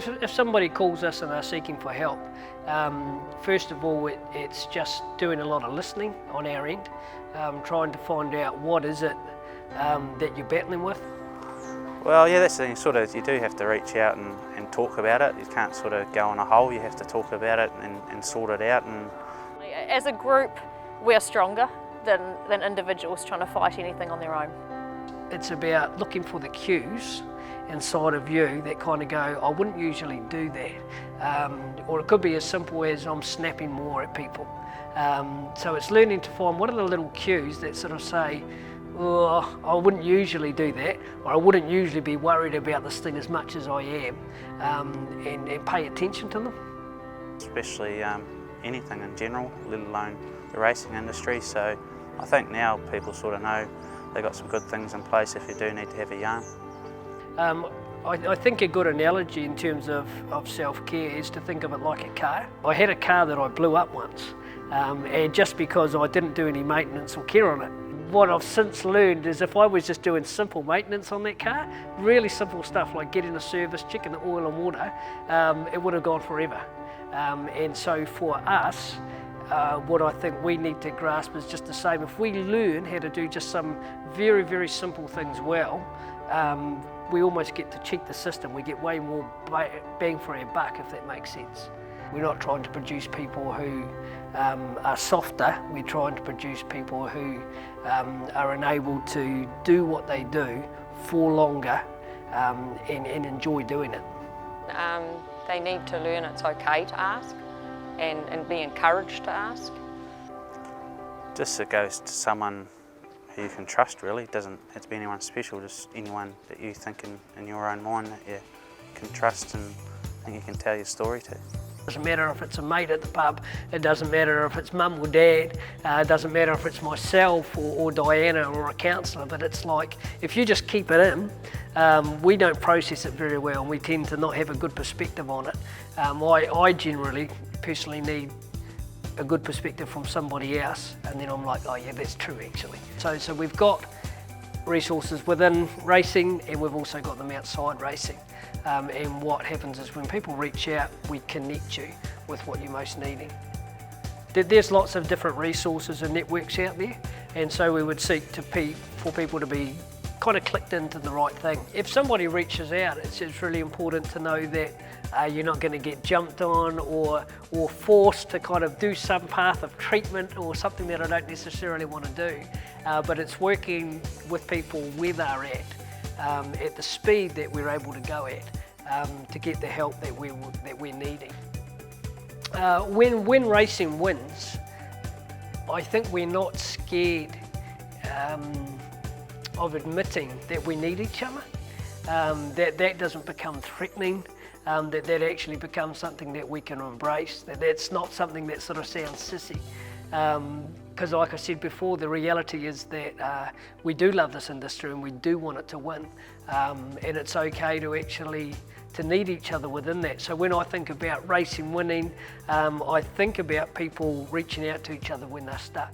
if somebody calls us and they're seeking for help, first of all, it's just doing a lot of listening on our end, trying to find out what is it that you're battling with. Well, yeah, that's the thing, sort of, you do have to reach out and talk about it. You can't sort of go in a hole, you have to talk about it and sort it out. And as a group, we're stronger than individuals trying to fight anything on their own. It's about looking for the cues inside of you that kind of go, I wouldn't usually do that. Or it could be as simple as I'm snapping more at people. So it's learning to find what are the little cues that sort of say, oh, I wouldn't usually do that, or I wouldn't usually be worried about this thing as much as I am, and pay attention to them. Especially anything in general, let alone the racing industry. So I think now people sort of know they've got some good things in place if you do need to have a yarn. I think a good analogy in terms of self-care is to think of it like a car. I had a car that I blew up once, and just because I didn't do any maintenance or care on it. What I've since learned is if I was just doing simple maintenance on that car, really simple stuff like getting a service, checking the oil and water, it would have gone forever. And so for us, what I think we need to grasp is just the same. If we learn how to do just some very, very simple things well, we almost get to cheat the system. We get way more bang for our buck, if that makes sense. We're not trying to produce people who are softer, we're trying to produce people who are enabled to do what they do for longer and enjoy doing it. They need to learn it's okay to ask and be encouraged to ask. Just it goes to someone who you can trust, really. It doesn't have to be anyone special, just anyone that you think in your own mind that you can trust and think you can tell your story to. It doesn't matter if it's a mate at the pub, it doesn't matter if it's mum or dad, it doesn't matter if it's myself or Diana or a counsellor, but it's like, if you just keep it in, we don't process it very well and we tend to not have a good perspective on it. I generally, personally need a good perspective from somebody else, and then I'm like, oh yeah, that's true actually. So we've got resources within racing and we've also got them outside racing. And what happens is when people reach out, we connect you with what you're most needing. There's lots of different resources and networks out there, and so we would seek for people to be kind of clicked into the right thing. If somebody reaches out, it's really important to know that you're not going to get jumped on or forced to kind of do some path of treatment or something that I don't necessarily want to do, but it's working with people where they're at the speed that we're able to go at to get the help that we're needing. When racing wins, I think we're not scared of admitting that we need each other, that doesn't become threatening, that actually becomes something that we can embrace, that's not something that sort of sounds sissy. Because like I said before, the reality is that we do love this industry and we do want it to win, and it's okay to actually need each other within that. So when I think about racing winning, I think about people reaching out to each other when they're stuck.